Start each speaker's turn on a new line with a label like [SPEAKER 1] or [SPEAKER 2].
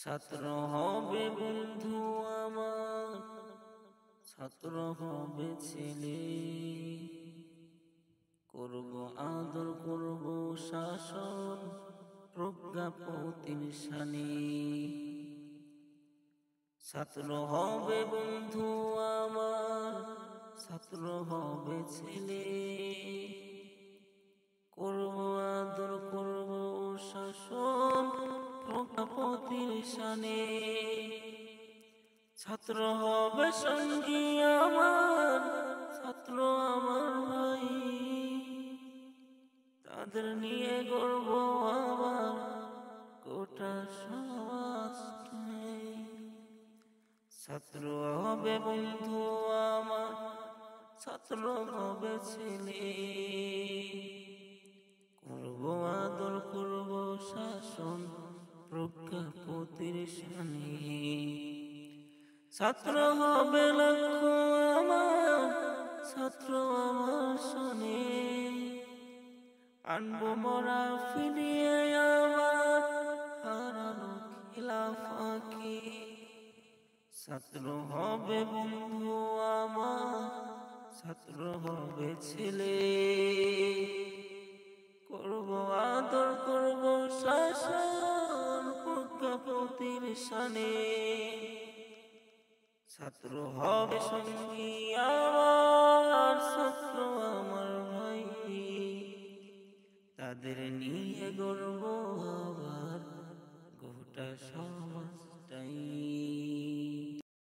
[SPEAKER 1] ছাত্র হবে বন্ধু আমার, ছাত্র হবে ছেলে, করব আদর করব শাসন প্রজ্ঞাপতির শানে। ছাত্র হবে বন্ধু আমার, ছাত্র হবে ছেলে, করব আদর করব শাসন প্রজ্ঞাপতির শানে। ছাত্র হবে সঙ্গী আমার, ছাত্র আমার ভাই, তাদের নিয়ে গর্ব আবার গোটা সমাজটাই। ছাত্র হবে বন্ধু আমার, ছাত্র হবে ছেলে, করব আদর করব শাসন প্রজ্ঞাপতির শানে। ছাত্র হবে লক্ষ্য আমার, ছাত্র আমার শোনে, আনবো মোরা ফিরিয়ে আমার হারানো খিলাফাকে। ছাত্র হবে বন্ধু আমার, ছাত্র হবে ছেলে, করব আদর করব শাসন প্রজ্ঞাপতির শানে। ছাত্র হবে সঙ্গী